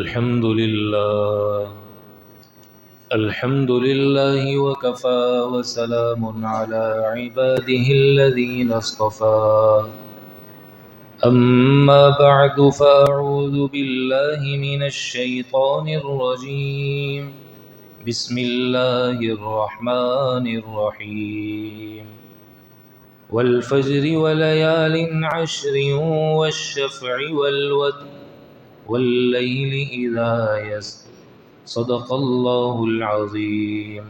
الحمد لله وكفى وسلام على عباده الذين اصطفى أما بعد فأعوذ بالله من الشيطان الرجيم بسم الله الرحمن الرحيم والفجر وليال عشر والشفع والوتر والليل إذا يسر صدق الله العظيم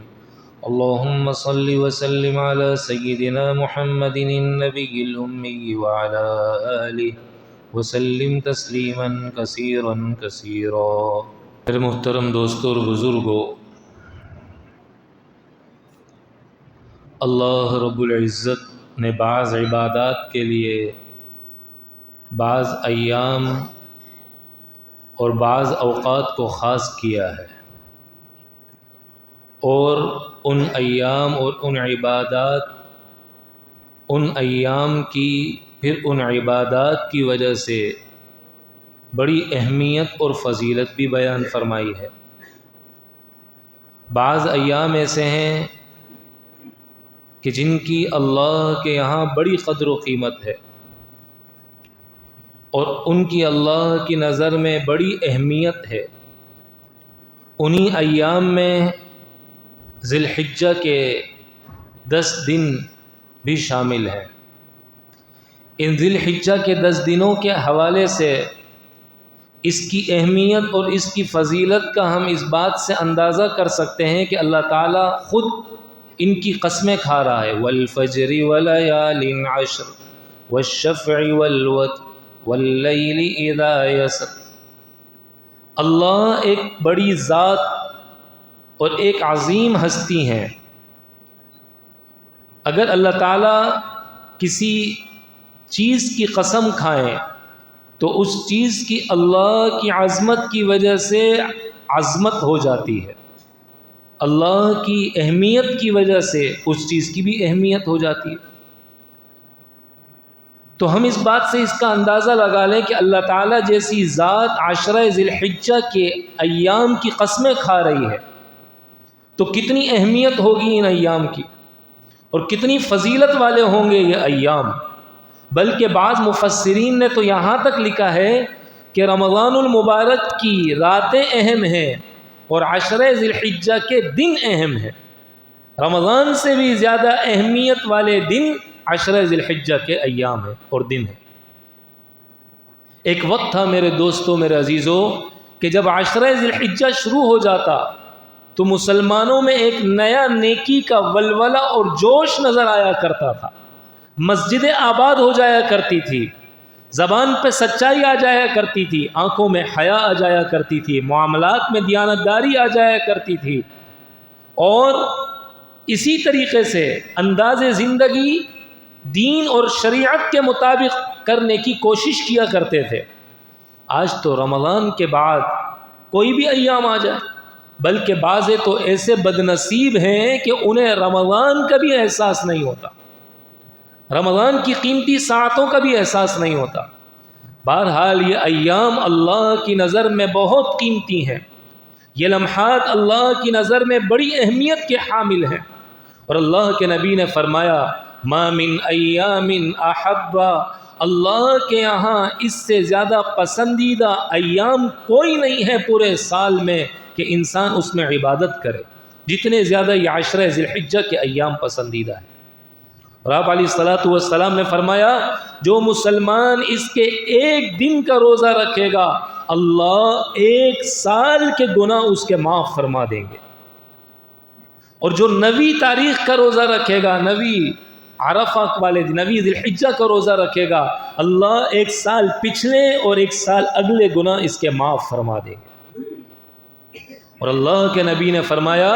اللهم صل وسلم على سيدنا محمد النبي الأمي وعلى آله وسلم تسليما كثيرا كثيرا۔ میرے محترم دوستوں اور بزرگوں، اللہ رب العزت نے بعض عبادات کے لیے بعض ایام اور بعض اوقات کو خاص کیا ہے، اور ان ایام اور ان عبادات، ان ایام کی پھر ان عبادات کی وجہ سے بڑی اہمیت اور فضیلت بھی بیان فرمائی ہے۔ بعض ایام ایسے ہیں کہ جن کی اللہ کے یہاں بڑی قدر و قیمت ہے، اور ان کی اللہ کی نظر میں بڑی اہمیت ہے۔ انہی ایام میں ذی الحجہ کے 10 دن بھی شامل ہیں۔ ان ذی الحجہ کے 10 دنوں کے حوالے سے اس کی اہمیت اور اس کی فضیلت کا ہم اس بات سے اندازہ کر سکتے ہیں کہ اللہ تعالیٰ خود ان کی قسمیں کھا رہا ہے، والفجر وليال عشر والشفع والوتر واللیل اذا یسر۔ اللہ ایک بڑی ذات اور ایک عظیم ہستی ہیں۔ اگر اللہ تعالیٰ کسی چیز کی قسم کھائیں تو اس چیز کی اللہ کی عظمت کی وجہ سے عظمت ہو جاتی ہے، اللہ کی اہمیت کی وجہ سے اس چیز کی بھی اہمیت ہو جاتی ہے۔ تو ہم اس بات سے اس کا اندازہ لگا لیں کہ اللہ تعالیٰ جیسی ذات عشرہ ذی الحجہ کے ایام کی قسمیں کھا رہی ہے تو کتنی اہمیت ہوگی ان ایام کی، اور کتنی فضیلت والے ہوں گے یہ ایام۔ بلکہ بعض مفسرین نے تو یہاں تک لکھا ہے کہ رمضان المبارک کی راتیں اہم ہیں اور عشرہ ذی الحجہ کے دن اہم ہیں۔ رمضان سے بھی زیادہ اہمیت والے دن عشرہ ذی الحجہ کے ایام ہیں اور دن ہیں۔ ایک وقت تھا میرے دوستوں، میرے عزیزوں، کہ جب عشرہ ذی الحجہ شروع ہو جاتا تو مسلمانوں میں ایک نیا نیکی کا ولولہ اور جوش نظر آیا کرتا تھا۔ مسجدیں آباد ہو جایا کرتی تھی، زبان پہ سچائی آ جایا کرتی تھی، آنکھوں میں حیا آ جایا کرتی تھی، معاملات میں دیانتداری آ جایا کرتی تھی، اور اسی طریقے سے انداز زندگی دین اور شریعت کے مطابق کرنے کی کوشش کیا کرتے تھے۔ آج تو رمضان کے بعد کوئی بھی ایام آ جائے، بلکہ بعضے تو ایسے بدنصیب ہیں کہ انہیں رمضان کا بھی احساس نہیں ہوتا، رمضان کی قیمتی ساعتوں کا بھی احساس نہیں ہوتا۔ بہرحال یہ ایام اللہ کی نظر میں بہت قیمتی ہیں، یہ لمحات اللہ کی نظر میں بڑی اہمیت کے حامل ہیں، اور اللہ کے نبی نے فرمایا ما من ایام احب، اللہ کے یہاں اس سے زیادہ پسندیدہ ایام کوئی نہیں ہے پورے سال میں کہ انسان اس میں عبادت کرے، جتنے زیادہ یہ عشرہ ذی الحجہ کے ایام پسندیدہ ہیں۔ اور آپ علیہ الصلوۃ نے فرمایا جو مسلمان اس کے ایک دن کا روزہ رکھے گا اللہ 1 سال کے گناہ اس کے معاف فرما دیں گے، اور جو 9 تاریخ کا روزہ رکھے گا، 9 عرفہ والے دن، 9 ذی الحجہ کا روزہ رکھے گا، اللہ 1 سال پچھلے اور 1 سال اگلے گناہ اس کے معاف فرما دیں گے۔ اور اللہ کے نبی نے فرمایا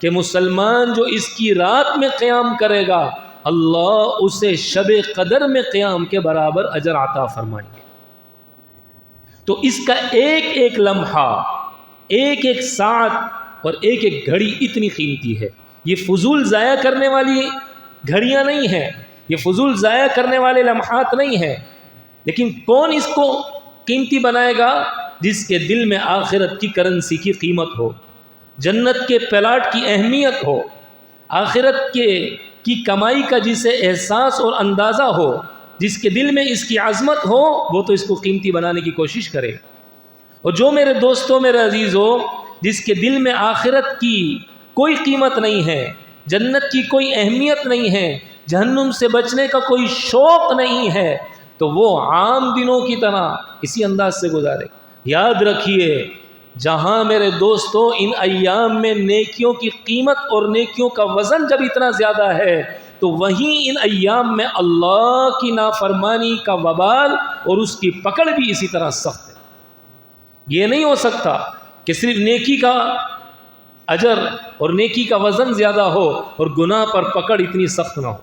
کہ مسلمان جو اس کی رات میں قیام کرے گا اللہ اسے شب قدر میں قیام کے برابر اجر عطا فرمائیں گے۔ تو اس کا ایک ایک لمحہ، ایک ایک ساعت اور ایک ایک گھڑی اتنی قیمتی ہے، یہ فضول ضائع کرنے والی گھڑیاں نہیں ہیں، یہ فضول ضائع کرنے والے لمحات نہیں ہیں، لیکن کون اس کو قیمتی بنائے گا؟ جس کے دل میں آخرت کی کرنسی کی قیمت ہو، جنت کے پلاٹ کی اہمیت ہو، آخرت کی کمائی کا جسے احساس اور اندازہ ہو، جس کے دل میں اس کی عظمت ہو، وہ تو اس کو قیمتی بنانے کی کوشش کرے۔ اور جو میرے دوستوں، میرے عزیزوں، جس کے دل میں آخرت کی کوئی قیمت نہیں ہے، جنت کی کوئی اہمیت نہیں ہے، جہنم سے بچنے کا کوئی شوق نہیں ہے، تو وہ عام دنوں کی طرح اسی انداز سے گزارے۔ یاد رکھیے، جہاں میرے دوستوں ان ایام میں نیکیوں کی قیمت اور نیکیوں کا وزن جب اتنا زیادہ ہے، تو وہیں ان ایام میں اللہ کی نافرمانی کا وبال اور اس کی پکڑ بھی اسی طرح سخت ہے۔ یہ نہیں ہو سکتا کہ صرف نیکی کا اجر اور نیکی کا وزن زیادہ ہو اور گناہ پر پکڑ اتنی سخت نہ ہو۔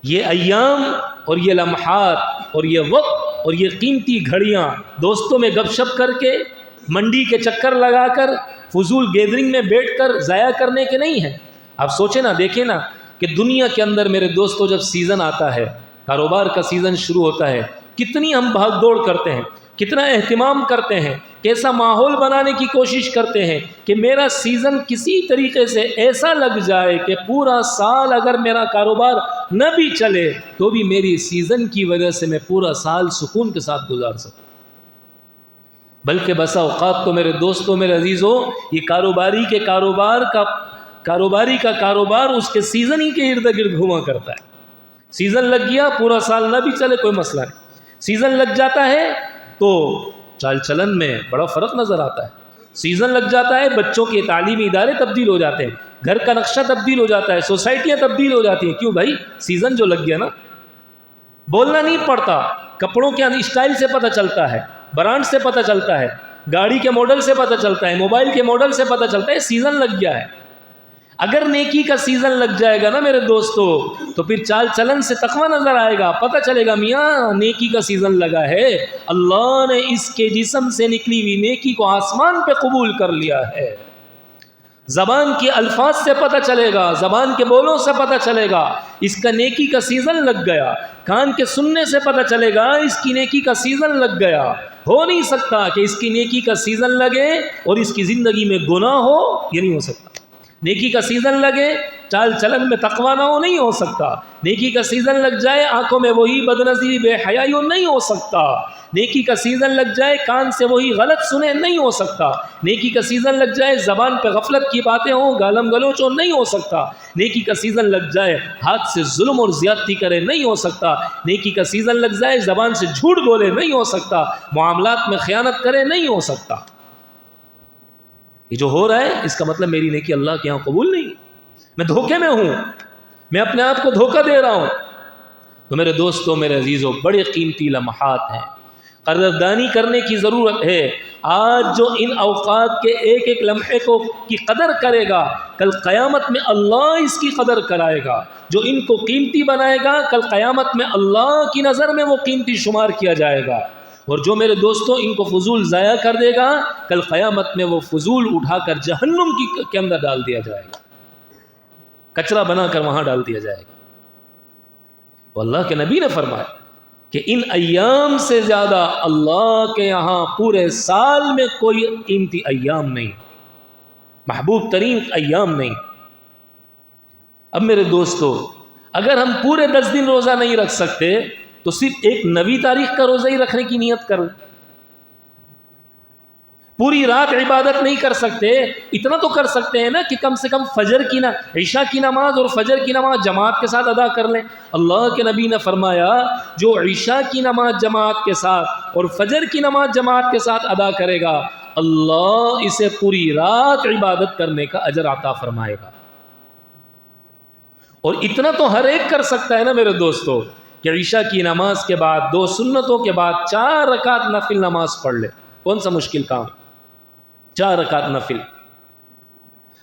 یہ ایام اور یہ لمحات اور یہ وقت اور یہ قیمتی گھڑیاں دوستوں میں گپ شپ کر کے، منڈی کے چکر لگا کر، فضول گیدرنگ میں بیٹھ کر ضائع کرنے کے نہیں ہیں۔ آپ سوچیں نا، دیکھیں نا کہ دنیا کے اندر میرے دوستوں جب سیزن آتا ہے، کاروبار کا سیزن شروع ہوتا ہے، کتنی ہم بھاگ دوڑ کرتے ہیں، کتنا اہتمام کرتے ہیں، کیسا ماحول بنانے کی کوشش کرتے ہیں کہ میرا سیزن کسی طریقے سے ایسا لگ جائے کہ پورا سال اگر میرا کاروبار نہ بھی چلے تو بھی میری سیزن کی وجہ سے میں پورا سال سکون کے ساتھ گزار سکوں۔ بلکہ بسا اوقات تو میرے دوستوں، میرے عزیزوں، یہ کاروباری کا کاروبار اس کے سیزن ہی کے ارد گرد گھوما کرتا ہے۔ سیزن لگ گیا، پورا سال نہ بھی چلے کوئی مسئلہ نہیں، سیزن لگ جاتا ہے تو چال چلن میں بڑا فرق نظر آتا ہے۔ سیزن لگ جاتا ہے، بچوں کے تعلیمی ادارے تبدیل ہو جاتے ہیں، گھر کا نقشہ تبدیل ہو جاتا ہے، سوسائٹیاں تبدیل ہو جاتی ہیں۔ کیوں بھائی؟ سیزن جو لگ گیا نا۔ بولنا نہیں پڑتا، کپڑوں کے اسٹائل سے پتہ چلتا ہے، برانڈ سے پتہ چلتا ہے، گاڑی کے ماڈل سے پتہ چلتا ہے، موبائل کے ماڈل سے پتہ چلتا ہے، سیزن لگ گیا ہے۔ اگر نیکی کا سیزن لگ جائے گا نا میرے دوستو، تو پھر چال چلن سے تقویٰ نظر آئے گا، پتہ چلے گا میاں نیکی کا سیزن لگا ہے، اللہ نے اس کے جسم سے نکلی ہوئی نیکی کو آسمان پہ قبول کر لیا ہے۔ زبان کے الفاظ سے پتہ چلے گا، زبان کے بولوں سے پتہ چلے گا اس کا نیکی کا سیزن لگ گیا، کان کے سننے سے پتہ چلے گا اس کی نیکی کا سیزن لگ گیا۔ ہو نہیں سکتا کہ اس کی نیکی کا سیزن لگے اور اس کی زندگی میں گناہ ہو، یہ نہیں ہو سکتا۔ نیکی کا سیزن لگے، چال چلن میں تقویٰ نہ ہو، نہیں ہو سکتا۔ نیکی کا سیزن لگ جائے، آنکھوں میں وہی بدنظری بے حیائی ہو، نہیں ہو سکتا۔ نیکی کا سیزن لگ جائے، کان سے وہی غلط سنے، نہیں ہو سکتا۔ نیکی کا سیزن لگ جائے، زبان پہ غفلت کی باتیں ہوں، گالم گلوچ ہو، نہیں ہو سکتا۔ نیکی کا سیزن لگ جائے، ہاتھ سے ظلم اور زیادتی کرے، نہیں ہو سکتا۔ نیکی کا سیزن لگ جائے، زبان سے جھوٹ بولے، نہیں ہو سکتا۔ معاملات میں خیانت کرے، نہیں ہو سکتا۔ یہ جو ہو رہا ہے اس کا مطلب میری نیکی اللہ کے ہاں قبول نہیں، میں دھوکے میں ہوں، میں اپنے آپ کو دھوکہ دے رہا ہوں۔ تو میرے دوستوں، میرے عزیزوں، بڑے قیمتی لمحات ہیں، قدردانی کرنے کی ضرورت ہے۔ آج جو ان اوقات کے ایک ایک لمحے کی قدر کرے گا، کل قیامت میں اللہ اس کی قدر کرائے گا۔ جو ان کو قیمتی بنائے گا، کل قیامت میں اللہ کی نظر میں وہ قیمتی شمار کیا جائے گا۔ اور جو میرے دوستوں ان کو فضول ضائع کر دے گا، کل قیامت میں وہ فضول اٹھا کر جہنم کے اندر ڈال دیا جائے گا، کچرا بنا کر وہاں ڈال دیا جائے گا۔ تو اللہ کے نبی نے فرمایا کہ ان ایام سے زیادہ اللہ کے یہاں پورے سال میں کوئی قیمتی ایام نہیں، محبوب ترین ایام نہیں۔ اب میرے دوستو، اگر ہم پورے 10 دن روزہ نہیں رکھ سکتے تو صرف ایک نوی تاریخ کا روزہ ہی رکھنے کی نیت کرو۔ پوری رات عبادت نہیں کر سکتے، اتنا تو کر سکتے ہیں نا کہ کم سے کم عشاء کی نماز اور فجر کی نماز جماعت کے ساتھ ادا کر لیں۔ اللہ کے نبی نے فرمایا جو عشاء کی نماز جماعت کے ساتھ اور فجر کی نماز جماعت کے ساتھ ادا کرے گا، اللہ اسے پوری رات عبادت کرنے کا اجر عطا فرمائے گا۔ اور اتنا تو ہر ایک کر سکتا ہے نا میرے دوستو کہ عشاء کی نماز کے بعد 2 سنتوں کے بعد 4 رکعت نفل نماز پڑھ لے۔ کون سا مشکل کام؟ 4 رکعت نفل۔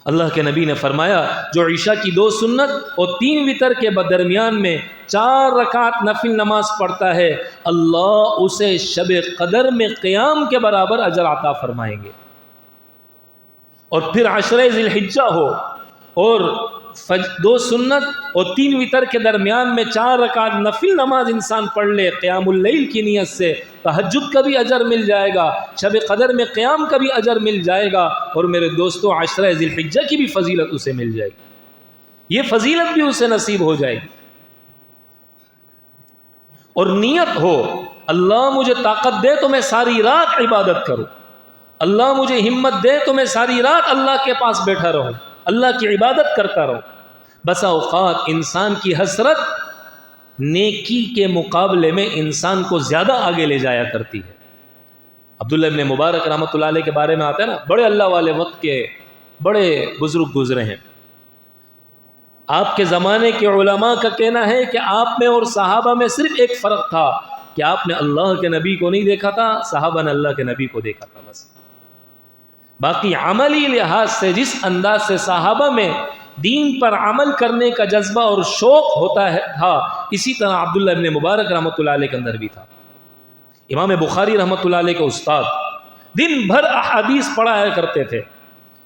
اللہ کے نبی نے فرمایا جو عشاء کی 2 سنت اور 3 وتر کے درمیان میں 4 رکعت نفل نماز پڑھتا ہے، اللہ اسے شب قدر میں قیام کے برابر اجر عطا فرمائیں گے۔ اور پھر 10 ذی الحجہ ہو اور دو سنت اور 3 وتر کے درمیان میں 4 رکعت نفل نماز انسان پڑھ لے قیام اللیل کی نیت سے، تہجد کا بھی اجر مل جائے گا، شب قدر میں قیام کا بھی اجر مل جائے گا، اور میرے دوستو عشرہ ذی الحجہ کی بھی فضیلت اسے مل جائے گی، یہ فضیلت بھی اسے نصیب ہو جائے گی۔ اور نیت ہو اللہ مجھے طاقت دے تو میں ساری رات عبادت کروں، اللہ مجھے ہمت دے تو میں ساری رات اللہ کے پاس بیٹھا رہوں، اللہ کی عبادت کرتا رہوں۔ بسا اوقات انسان کی حسرت نیکی کے مقابلے میں انسان کو زیادہ آگے لے جایا کرتی ہے۔ عبداللہ ابن مبارک رحمۃ اللہ علیہ کے بارے میں آتا ہے نا، بڑے اللہ والے وقت کے بڑے بزرگ گزرے ہیں۔ آپ کے زمانے کے علماء کا کہنا ہے کہ آپ میں اور صحابہ میں صرف ایک فرق تھا کہ آپ نے اللہ کے نبی کو نہیں دیکھا تھا، صحابہ نے اللہ کے نبی کو دیکھا تھا بس۔ باقی عملی لحاظ سے جس انداز سے صحابہ میں دین پر عمل کرنے کا جذبہ اور شوق ہوتا تھا، اسی طرح عبداللہ ابن مبارک رحمۃ اللہ علیہ کے اندر بھی تھا۔ امام بخاری رحمۃ اللہ علیہ کے استاد دن بھر احادیث پڑھایا کرتے تھے،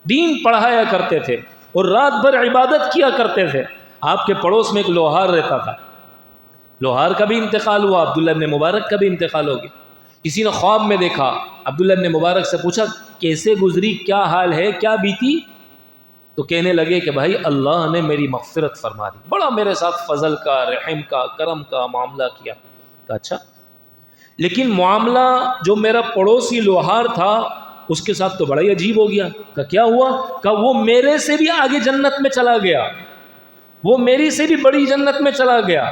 دین پڑھایا کرتے تھے، اور رات بھر عبادت کیا کرتے تھے۔ آپ کے پڑوس میں ایک لوہار رہتا تھا، لوہار کا بھی انتقال ہوا، عبداللہ ابن مبارک کا بھی انتقال ہو گیا۔ کسی نے خواب میں دیکھا، عبداللہ ابن مبارک سے پوچھا کیسے گزری، کیا حال ہے، کیا بیتی؟ تو کہنے لگے کہ بھائی اللہ نے میری مغفرت فرما دی، بڑا میرے ساتھ فضل کا، رحم کا، کرم کا معاملہ کیا۔ کہا اچھا، لیکن معاملہ جو میرا پڑوسی لوہار تھا اس کے ساتھ تو بڑا ہی عجیب ہو گیا۔ کہا کیا ہوا؟ کہا وہ میرے سے بھی آگے جنت میں چلا گیا، وہ میری سے بھی بڑی جنت میں چلا گیا۔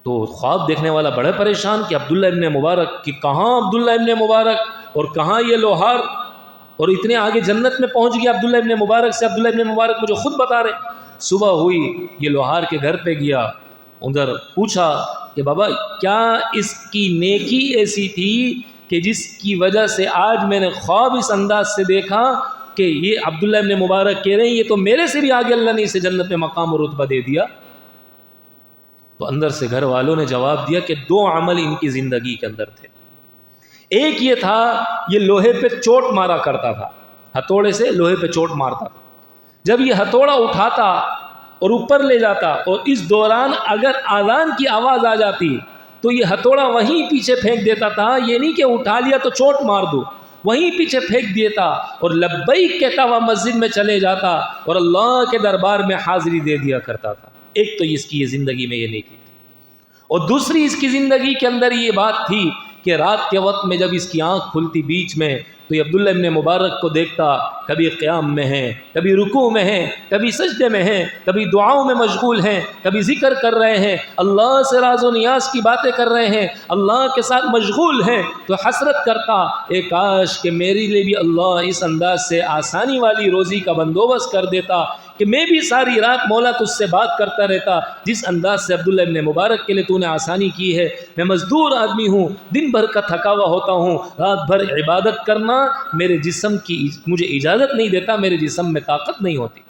تو خواب دیکھنے والا بڑے پریشان کہ عبداللہ ابن مبارک، کہ کہاں عبداللہ ابن مبارک اور کہاں یہ لوہار، اور اتنے آگے جنت میں پہنچ گیا عبداللہ ابن مبارک سے۔ عبداللہ ابن مبارک مجھے خود بتا رہے۔ صبح ہوئی، یہ لوہار کے گھر پہ گیا، ادھر پوچھا کہ بابا کیا اس کی نیکی ایسی تھی کہ جس کی وجہ سے آج میں نے خواب اس انداز سے دیکھا کہ یہ عبداللہ ابن مبارک کہہ رہے ہیں یہ تو میرے سے بھی آگے اللہ نے اسے جنت میں مقام و رتبہ دے دیا۔ تو اندر سے گھر والوں نے جواب دیا کہ 2 عمل ان کی زندگی کے اندر تھے۔ ایک یہ تھا، یہ لوہے پہ چوٹ مارا کرتا تھا، ہتھوڑے سے لوہے پہ چوٹ مارتا تھا۔ جب یہ ہتھوڑا اٹھاتا اور اوپر لے جاتا، اور اس دوران اگر اذان کی آواز آ جاتی تو یہ ہتھوڑا وہیں پیچھے پھینک دیتا تھا، یہ نہیں کہ اٹھا لیا تو چوٹ مار دو، وہیں پیچھے پھینک دیتا اور لبیک کہتا ہوا مسجد میں چلے جاتا اور اللہ کے دربار میں حاضری دے دیا کرتا تھا۔ ایک تو اس کی یہ زندگی میں یہ نیکی تھی، اور دوسری اس کی زندگی کے اندر یہ بات تھی کہ رات کے وقت میں جب اس کی آنکھ کھلتی بیچ میں تو یہ عبداللہ ابن مبارک کو دیکھتا، کبھی قیام میں ہیں، کبھی رکوع میں ہیں، کبھی سجدے میں ہیں، کبھی دعاؤں میں مشغول ہیں، کبھی ذکر کر رہے ہیں، اللہ سے راز و نیاز کی باتیں کر رہے ہیں، اللہ کے ساتھ مشغول ہیں، تو حسرت کرتا اے کاش کہ میرے لیے بھی اللہ اس انداز سے آسانی والی روزی کا بندوبست کر دیتا کہ میں بھی ساری رات مولا تجھ سے بات کرتا رہتا جس انداز سے عبداللہ ابن مبارک کے لیے تو نے آسانی کی ہے۔ میں مزدور آدمی ہوں، دن بھر کا تھکا ہوا ہوتا ہوں، رات بھر عبادت کرنا میرے جسم کی مجھے اجازت نہیں دیتا، میرے جسم میں طاقت نہیں ہوتی۔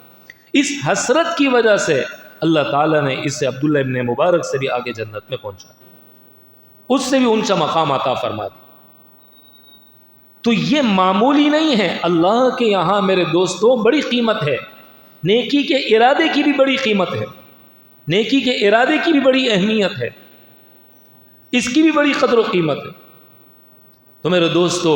اس حسرت کی وجہ سے اللہ تعالیٰ نے اسے عبداللہ ابن مبارک سے بھی آگے جنت میں پہنچا، اس سے بھی اونچا مقام عطا فرما دی۔ تو یہ معمولی نہیں ہے، اللہ کے یہاں میرے دوستوں بڑی قیمت ہے، نیکی کے ارادے کی بھی بڑی قیمت ہے، نیکی کے ارادے کی بھی بڑی اہمیت ہے، اس کی بھی بڑی قدر و قیمت ہے۔ تو میرے دوستو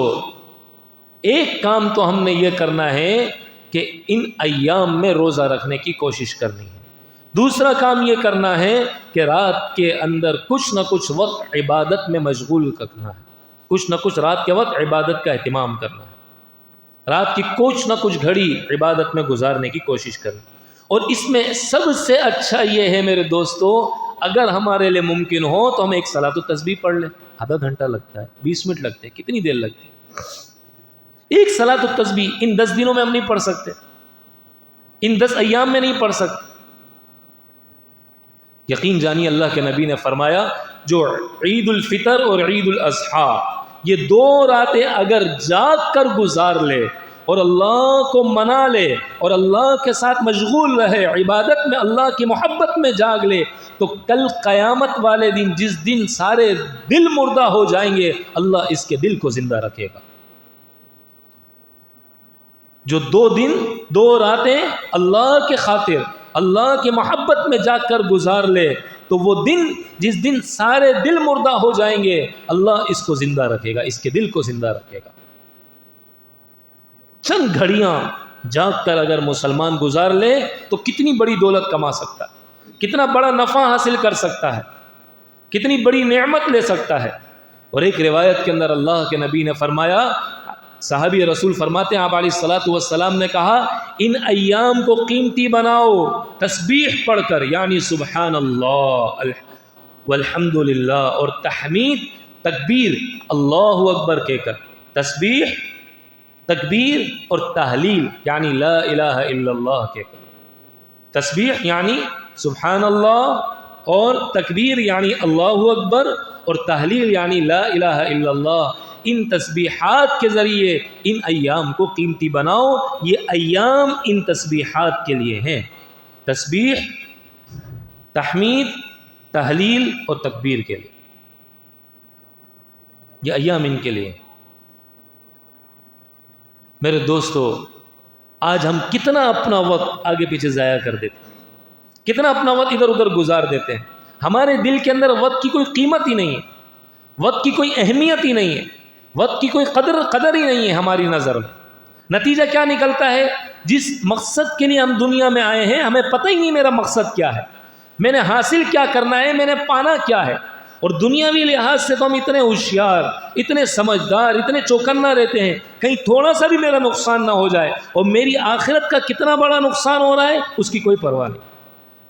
ایک کام تو ہم نے یہ کرنا ہے کہ ان ایام میں روزہ رکھنے کی کوشش کرنی ہے، دوسرا کام یہ کرنا ہے کہ رات کے اندر کچھ نہ کچھ وقت عبادت میں مشغول کرنا ہے، کچھ نہ کچھ رات کے وقت عبادت کا اہتمام کرنا ہے، رات کی کچھ نہ کچھ گھڑی عبادت میں گزارنے کی کوشش کریں۔ اور اس میں سب سے اچھا یہ ہے میرے دوستو، اگر ہمارے لیے ممکن ہو تو ہم ایک صلاۃ التسبیح پڑھ لیں، آدھا گھنٹہ لگتا ہے، 20 منٹ لگتے ہیں، کتنی دیر لگتی ہے ایک صلاۃ التسبیح؟ ان 10 دنوں میں ہم نہیں پڑھ سکتے، ان 10 ایام میں نہیں پڑھ سکتے۔ یقین جانیے اللہ کے نبی نے فرمایا جو عید الفطر اور عید الاضحیٰ یہ 2 راتیں اگر جاگ کر گزار لے اور اللہ کو منا لے اور اللہ کے ساتھ مشغول رہے، عبادت میں اللہ کی محبت میں جاگ لے، تو کل قیامت والے دن جس دن سارے دل مردہ ہو جائیں گے اللہ اس کے دل کو زندہ رکھے گا۔ جو 2 دن 2 راتیں اللہ کے خاطر اللہ کی محبت میں جا کر گزار لے تو وہ دن جس دن سارے دل مردہ ہو جائیں گے اللہ اس کو زندہ رکھے گا، اس کے دل کو زندہ رکھے گا۔ چند گھڑیاں جاگ کر اگر مسلمان گزار لے تو کتنی بڑی دولت کما سکتا ہے، کتنا بڑا نفع حاصل کر سکتا ہے، کتنی بڑی نعمت لے سکتا ہے۔ اور ایک روایت کے اندر اللہ کے نبی نے فرمایا، صحابی رسول فرماتے ہیں آپ علیہ الصلاۃ والسلام نے کہا ان ایام کو قیمتی بناؤ تسبیح پڑھ کر، یعنی سبحان اللہ والحمد للہ، اور تحمید تکبیر اللہ اکبر کہہ کر، تسبیح تکبیر اور تحلیل یعنی لا الہ الا اللہ کہہ کر، تسبیح یعنی سبحان اللہ اور تکبیر یعنی اللہ اکبر اور تحلیل یعنی لا الہ الا اللہ، ان تسبیحات کے ذریعے ان ایام کو قیمتی بناؤ۔ یہ ایام ان تسبیحات کے لیے ہیں، تسبیح، تحمید، تحلیل اور تکبیر کے لیے، یہ ایام ان کے لیے ہیں۔ میرے دوستو، آج ہم کتنا اپنا وقت آگے پیچھے ضائع کر دیتے ہیں، کتنا اپنا وقت ادھر ادھر گزار دیتے ہیں۔ ہمارے دل کے اندر وقت کی کوئی قیمت ہی نہیں ہے، وقت کی کوئی اہمیت ہی نہیں ہے، وقت کی کوئی قدر ہی نہیں ہے ہماری نظر میں۔ نتیجہ کیا نکلتا ہے؟ جس مقصد کے لیے ہم دنیا میں آئے ہیں ہمیں پتہ ہی نہیں میرا مقصد کیا ہے، میں نے حاصل کیا کرنا ہے، میں نے پانا کیا ہے۔ اور دنیاوی لحاظ سے تو ہم اتنے ہوشیار، اتنے سمجھدار، اتنے چوکنا رہتے ہیں کہیں تھوڑا سا بھی میرا نقصان نہ ہو جائے، اور میری آخرت کا کتنا بڑا نقصان ہو رہا ہے اس کی کوئی پرواہ نہیں۔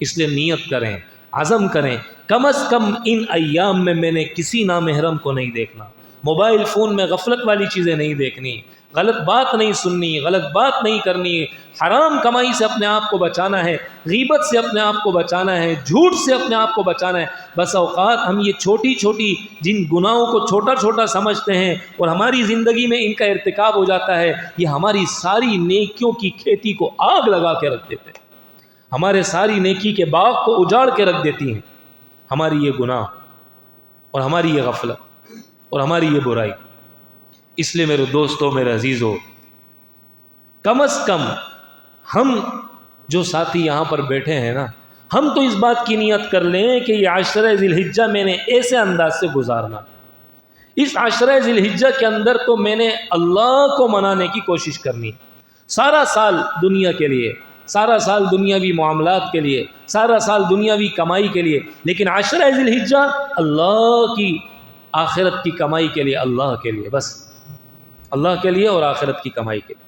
اس لیے نیت کریں، عزم کریں، کم از کم ان ایام میں نے کسی نامحرم کو نہیں دیکھنا، موبائل فون میں غفلت والی چیزیں نہیں دیکھنی، غلط بات نہیں سننی، غلط بات نہیں کرنی، حرام کمائی سے اپنے آپ کو بچانا ہے، غیبت سے اپنے آپ کو بچانا ہے، جھوٹ سے اپنے آپ کو بچانا ہے۔ بس اوقات ہم یہ چھوٹی چھوٹی جن گناہوں کو چھوٹا چھوٹا سمجھتے ہیں اور ہماری زندگی میں ان کا ارتکاب ہو جاتا ہے، یہ ہماری ساری نیکیوں کی کھیتی کو آگ لگا کے رکھ دیتے ہیں، ہمارے ساری نیکی کے باغ کو اجاڑ کے رکھ دیتی ہیں ہماری یہ گناہ اور ہماری یہ غفلت اور ہماری یہ برائی۔ اس لیے میرے دوستو، میرے عزیزو، کم از کم ہم جو ساتھی یہاں پر بیٹھے ہیں نا، ہم تو اس بات کی نیت کر لیں کہ یہ عشرہ ذی الحجہ میں نے ایسے انداز سے گزارنا، اس عشرہ ذی الحجہ کے اندر تو میں نے اللہ کو منانے کی کوشش کرنی، سارا سال دنیا کے لیے، سارا سال دنیاوی معاملات کے لیے، سارا سال دنیاوی کمائی کے لیے، لیکن عشرہ ذی الحجہ اللہ کی آخرت کی کمائی کے لیے، اللہ کے لیے، بس اللہ کے لیے اور آخرت کی کمائی کے لیے۔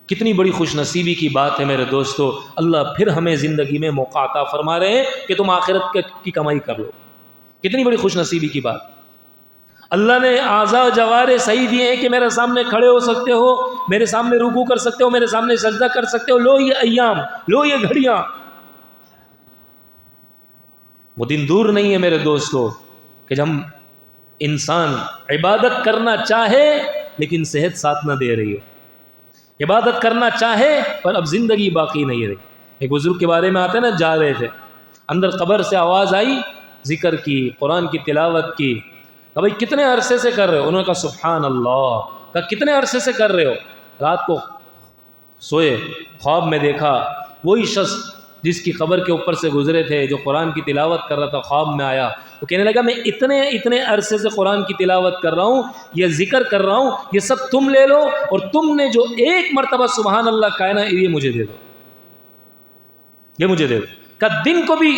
کتنی بڑی خوش نصیبی کی بات ہے میرے دوستو، اللہ پھر ہمیں زندگی میں موقع عطا فرما رہے ہیں کہ تم آخرت کی کمائی کر لو۔ کتنی بڑی خوش نصیبی کی بات، اللہ نے اعضاء جوارح صحیح دیے ہیں کہ میرے سامنے کھڑے ہو سکتے ہو، میرے سامنے رکوع کر سکتے ہو، میرے سامنے سجدہ کر سکتے ہو۔ لو یہ ایام، لو یہ گھڑیاں، وہ دن دور نہیں ہے میرے دوستو کہ جب انسان عبادت کرنا چاہے لیکن صحت ساتھ نہ دے رہی ہو، عبادت کرنا چاہے پر اب زندگی باقی نہیں رہی۔ ایک بزرگ کے بارے میں آتا ہے نا، جا رہے تھے، اندر قبر سے آواز آئی، ذکر کی، قرآن کی تلاوت کی، کہ بھائی کتنے عرصے سے کر رہے ہو؟ انہوں نے کہا سبحان اللہ۔ کہا کتنے عرصے سے کر رہے ہو؟ رات کو سوئے، خواب میں دیکھا وہی شخص جس کی قبر کے اوپر سے گزرے تھے، جو قرآن کی تلاوت کر رہا تھا، خواب میں آیا، وہ کہنے لگا میں اتنے عرصے سے قرآن کی تلاوت کر رہا ہوں، یہ ذکر کر رہا ہوں، یہ سب تم لے لو، اور تم نے جو ایک مرتبہ سبحان اللہ کہا نا، یہ مجھے دے دو، یہ مجھے دے دو۔ کہ دن کو بھی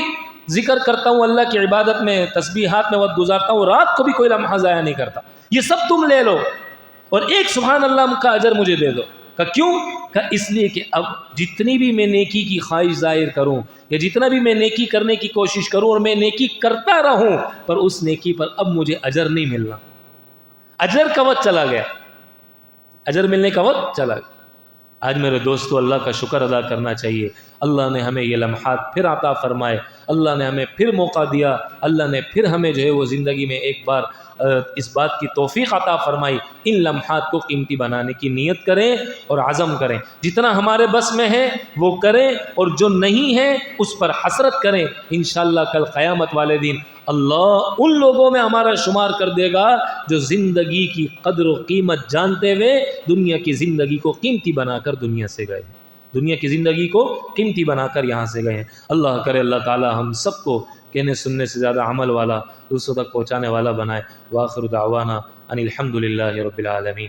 ذکر کرتا ہوں، اللہ کی عبادت میں، تسبیحات میں وقت گزارتا ہوں، رات کو بھی کوئی لمحہ ضائع نہیں کرتا، یہ سب تم لے لو اور ایک سبحان اللہ کا اجر مجھے دے دو۔ کہ کیوں؟ کہ اس لیے کہ اب جتنی بھی میں نیکی کی خواہش ظاہر کروں یا جتنا بھی میں نیکی کرنے کی کوشش کروں اور میں نیکی کرتا رہوں، پر اس نیکی پر اب مجھے اجر نہیں ملنا، اجر کا وقت چلا گیا، اجر ملنے کا وقت چلا گیا۔ آج میرے دوستو اللہ کا شکر ادا کرنا چاہیے، اللہ نے ہمیں یہ لمحات پھر عطا فرمائے، اللہ نے ہمیں پھر موقع دیا، اللہ نے پھر ہمیں جو ہے وہ زندگی میں ایک بار اس بات کی توفیق عطا فرمائی۔ ان لمحات کو قیمتی بنانے کی نیت کریں اور عزم کریں، جتنا ہمارے بس میں ہے وہ کریں، اور جو نہیں ہے اس پر حسرت کریں۔ انشاءاللہ کل قیامت والے دن اللہ ان لوگوں میں ہمارا شمار کر دے گا جو زندگی کی قدر و قیمت جانتے ہوئے دنیا کی زندگی کو قیمتی بنا کر دنیا سے گئے، دنیا کی زندگی کو قیمتی بنا کر یہاں سے گئے ہیں۔ اللہ کرے اللہ تعالی ہم سب کو کہنے سننے سے زیادہ عمل والا، دوسروں تک پہنچانے والا بنائے۔ وآخر دعوانا ان الحمد للہ رب العالمین۔